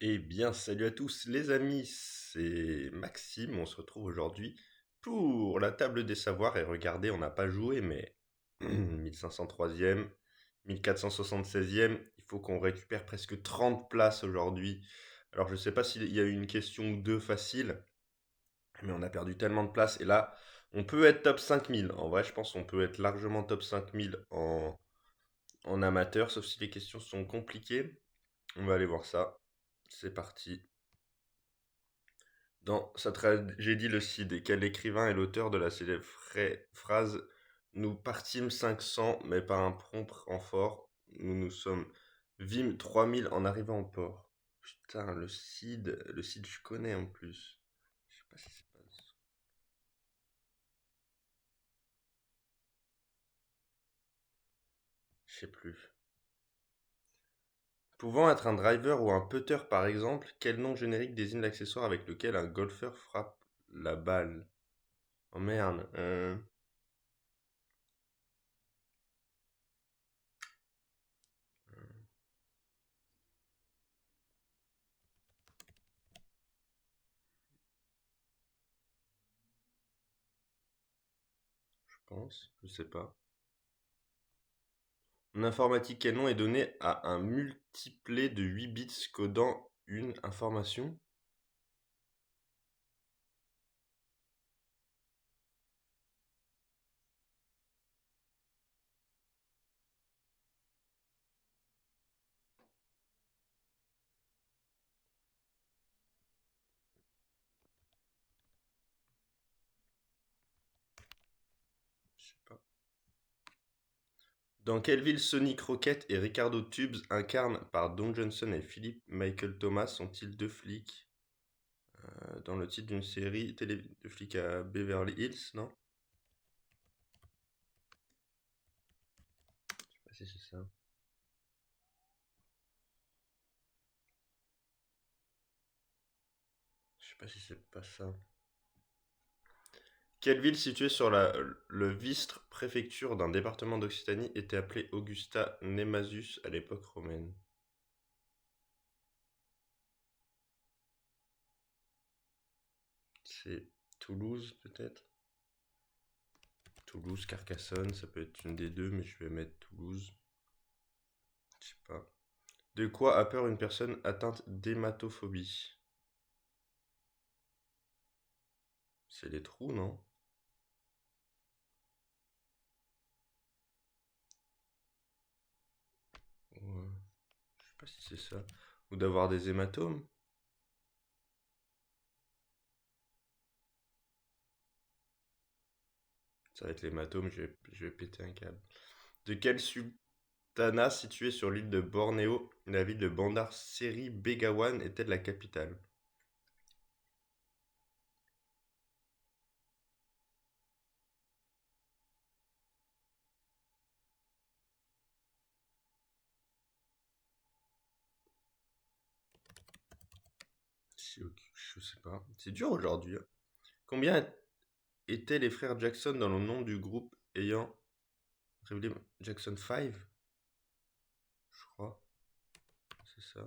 Eh bien, salut à tous les amis, c'est Maxime. On se retrouve aujourd'hui pour la table des savoirs. Et regardez, on n'a pas joué, mais 1503e, 1476e, il faut qu'on récupère presque 30 places aujourd'hui. Alors, je ne sais pas s'il y a eu une question ou deux facile, mais on a perdu tellement de places. Et là, on peut être top 5000. En vrai, je pense qu'on peut être largement top 5000 en amateur, sauf si les questions sont compliquées. On va aller voir ça. C'est parti. Dans sa tragédie Le Cid, quel écrivain est l'auteur de la célèbre phrase Nous partîmes 500, mais par un prompt renfort, nous nous sommes vîmes 3000 en arrivant au port. Putain, le Cid, je connais en plus. Je sais pas si c'est pas. Je sais plus. Pouvant être un driver ou un putter par exemple, quel nom générique désigne l'accessoire avec lequel un golfeur frappe la balle? Oh merde. Je pense, je sais pas. En informatique, quel nom est donné à un multiplet de 8 bits codant une information? Je sais pas. Dans quelle ville Sonny Crockett et Ricardo Tubbs, incarnés par Don Johnson et Philip Michael Thomas, sont-ils deux flics dans le titre d'une série télé de flics à Beverly Hills, non? Je sais pas si c'est ça. Je sais pas si c'est pas ça. Quelle ville située sur le Vistre, préfecture d'un département d'Occitanie, était appelée Augusta Nemasus à l'époque romaine? C'est Toulouse peut-être? Toulouse, Carcassonne, ça peut être une des deux, mais je vais mettre Toulouse. Je sais pas. De quoi a peur une personne atteinte d'hématophobie? C'est les trous, non? Ouais, je sais pas si c'est ça. Ou d'avoir des hématomes? Ça va être l'hématome, je vais péter un câble. De quel sultanat situé sur l'île de Bornéo, la ville de Bandar Seri Begawan était la capitale? Je sais pas. C'est dur aujourd'hui, hein. Combien étaient les frères Jackson dans le nom du groupe ayant révélé Jackson 5, je crois. C'est ça.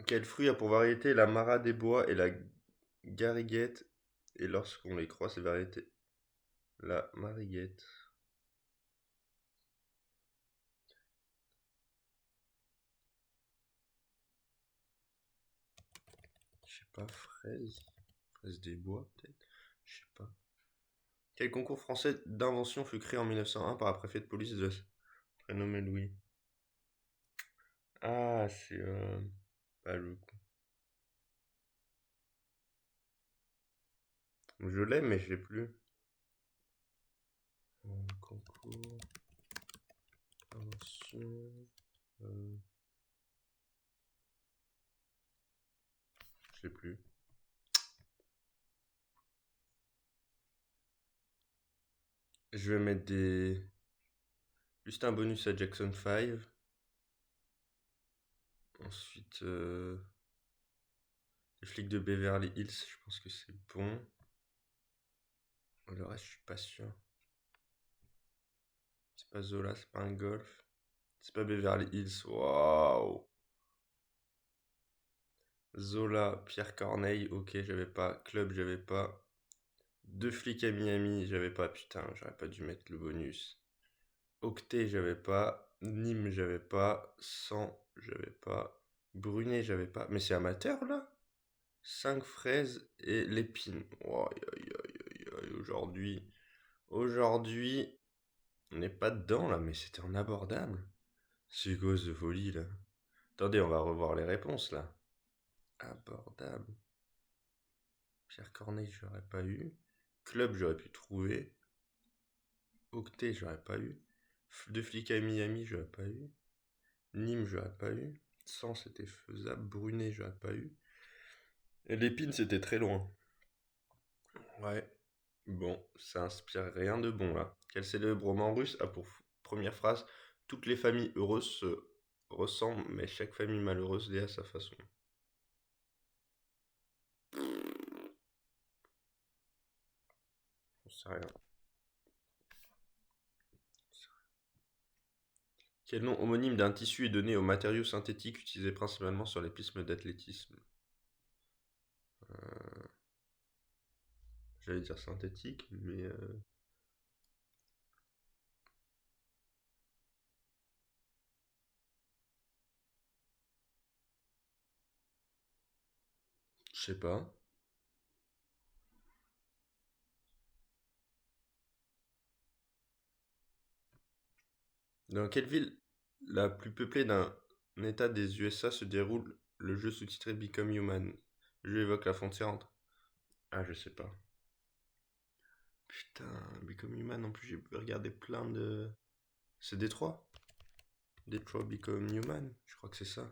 Quel fruit a pour variété la mara des bois et la gariguette? Et lorsqu'on les croit, ces variétés, la mariguette. Je sais pas, fraise. Fraise des bois, peut-être. Je sais pas. Quel concours français d'invention fut créé en 1901 par un préfet de police prénommé Louis? Ah, c'est pas le coup. Je l'ai, mais je l'ai plus. Concours d'invention. euh, je l'ai plus. Je vais mettre des. Juste un bonus à Jackson 5. Ensuite, les flics de Beverly Hills, je pense que c'est bon. Le reste, je suis pas sûr. pas Zola, c'est pas un golf. C'est pas Beverly Hills. Waouh. Zola, Pierre Corneille, ok, j'avais pas. Club, j'avais pas. Deux flics à Miami, j'avais pas. Putain, j'aurais pas dû mettre le bonus. Octet, j'avais pas. Nîmes, j'avais pas. 100, j'avais pas. Brunet, j'avais pas. Mais c'est amateur là? 5 fraises et l'épine. Oh, aïe, aïe, aïe, aïe, aïe. Aujourd'hui, on n'est pas dedans là, mais c'était en abordable. C'est cause de folie là. Attendez, on va revoir les réponses là. Abordable. Pierre Corneille, j'aurais pas eu. Club, j'aurais pu trouver. Octet, j'aurais pas eu. Deux flics à Miami, j'aurais pas eu. Nîmes, j'aurais pas eu. 100, c'était faisable. Brunet, j'aurais pas eu. Et l'épine, c'était très loin. Ouais. Bon, ça inspire rien de bon là. Quel célèbre roman russe a pour première phrase: toutes les familles heureuses se ressemblent, mais chaque famille malheureuse l'est à sa façon. On sait rien. Quel nom homonyme d'un tissu est donné aux matériaux synthétiques utilisés principalement sur les pistes d'athlétisme? Euh, J'allais dire synthétique, mais je sais pas. Dans quelle ville la plus peuplée d'un État des USA se déroule le jeu sous-titré Become Human? Le jeu évoque la frontière entre... Ah, je sais pas. Putain, Become Human, en plus j'ai regardé plein de... C'est Détroit? Détroit Become Human? Je crois que c'est ça.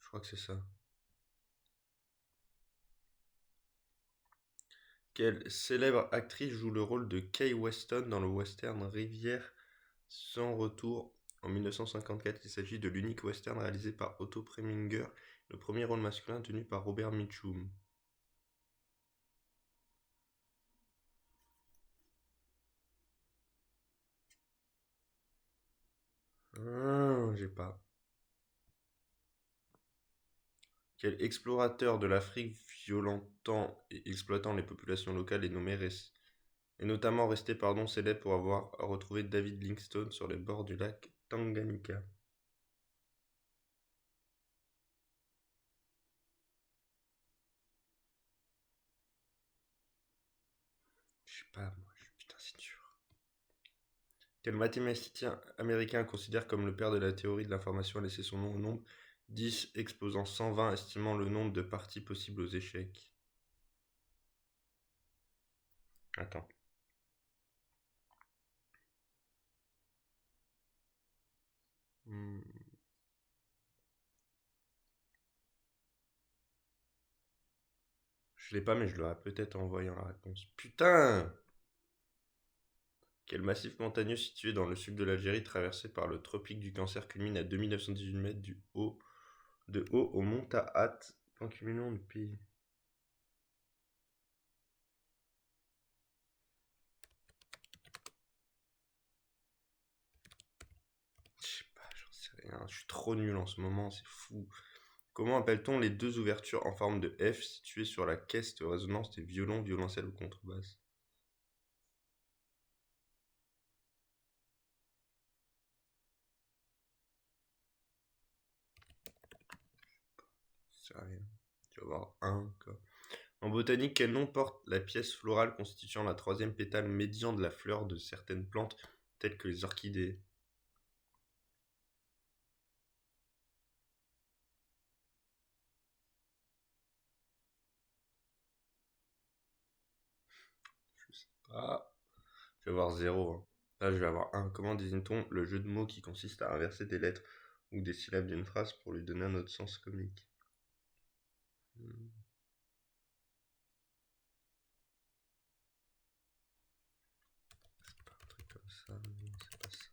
Je crois que c'est ça. Quelle célèbre actrice joue le rôle de Kay Weston dans le western Rivière sans retour en 1954? Il s'agit de l'unique western réalisé par Otto Preminger, le premier rôle masculin tenu par Robert Mitchum. Ah, j'ai pas. Quel explorateur de l'Afrique violentant et exploitant les populations locales est nommé est notamment resté célèbre pour avoir retrouvé David Livingstone sur les bords du lac Tanganyika? Je sais pas, moi. Putain, c'est dur. Quel mathématicien américain considère comme le père de la théorie de l'information a laissé son nom au nombre 10 exposant 120 estimant le nombre de parties possibles aux échecs? Attends. Hmm, Je l'ai pas, mais je l'aurai peut-être en voyant la réponse. Putain! Quel massif montagneux situé dans le sud de l'Algérie, traversé par le tropique du Cancer, culmine à 2918 mètres de haut au mont Tahat, point culminant du pays? Je sais pas, j'en sais rien. Je suis trop nul en ce moment, c'est fou. Comment appelle-t-on les deux ouvertures en forme de F situées sur la caisse de résonance des violons, violoncelle ou contrebasse? Je sais rien. Tu vas voir un, quoi. En botanique, quel nom porte la pièce florale constituant la troisième pétale médian de la fleur de certaines plantes, telles que les orchidées? Je sais pas. Je vais avoir zéro, hein. Là, je vais avoir un. Comment désigne-t-on le jeu de mots qui consiste à inverser des lettres ou des syllabes d'une phrase pour lui donner un autre sens comique? Hmm, C'est pas un truc comme ça, non, c'est pas ça.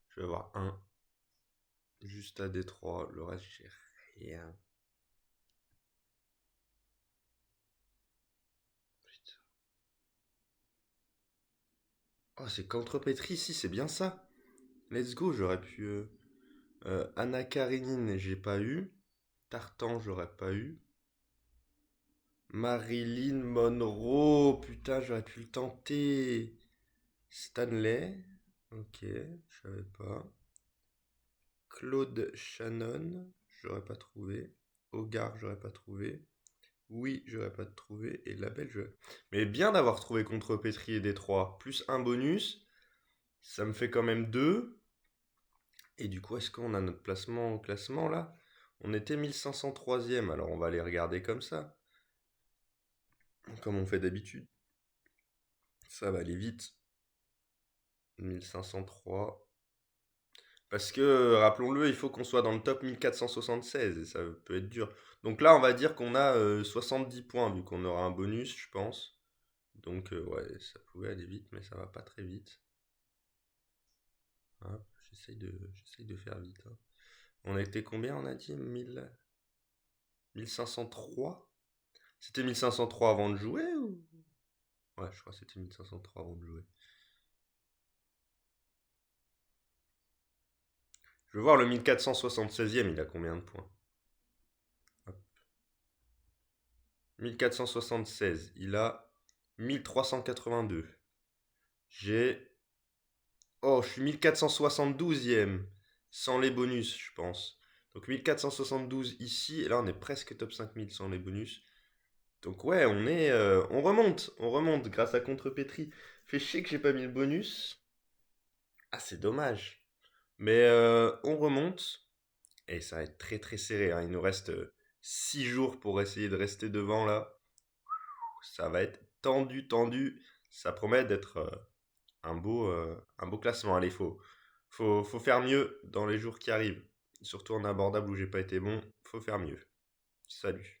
Je vais avoir un. Juste à Détroit, le reste, j'ai rien. Oh, c'est Contrepétrie, si, c'est bien ça. Let's go, j'aurais pu. Anna Karenine, j'ai pas eu. Tartan, j'aurais pas eu. Marilyn Monroe, putain, j'aurais pu le tenter. Stanley, ok, je savais pas. Claude Shannon, j'aurais pas trouvé. Hogarth, j'aurais pas trouvé. Oui, j'aurais pas trouvé. Et Labelle, je. Mais bien d'avoir trouvé Contrepétrie et Détroit. Plus un bonus, ça me fait quand même deux. Et du coup, est-ce qu'on a notre placement au classement là? On était 1503e, alors on va les regarder comme ça, comme on fait d'habitude. Ça va aller vite. 1503. Parce que, rappelons-le, il faut qu'on soit dans le top 1476 et ça peut être dur. Donc là, on va dire qu'on a 70 points vu qu'on aura un bonus, je pense. Donc ouais, ça pouvait aller vite, mais ça va pas très vite. Hop, j'essaye de faire vite, hein. On a été combien, on a dit 1503? C'était 1503 avant de jouer ou? Ouais, je crois que c'était 1503 avant de jouer. Je veux voir le 1476e, il a combien de points? Hop. 1476, il a 1382. J'ai... Oh, je suis 1472e, sans les bonus, je pense. Donc 1472 ici, et là on est presque top 5000 sans les bonus. Donc ouais, on remonte grâce à Contrepétrie. Fait chier que j'ai pas mis le bonus. Ah, c'est dommage. Mais on remonte. Et ça va être très très serré, hein. Il nous reste 6 jours pour essayer de rester devant là. Ça va être tendu, tendu. Ça promet d'être un beau classement. Allez, faut faire mieux dans les jours qui arrivent. Surtout en abordable où j'ai pas été bon. Faut faire mieux. Salut.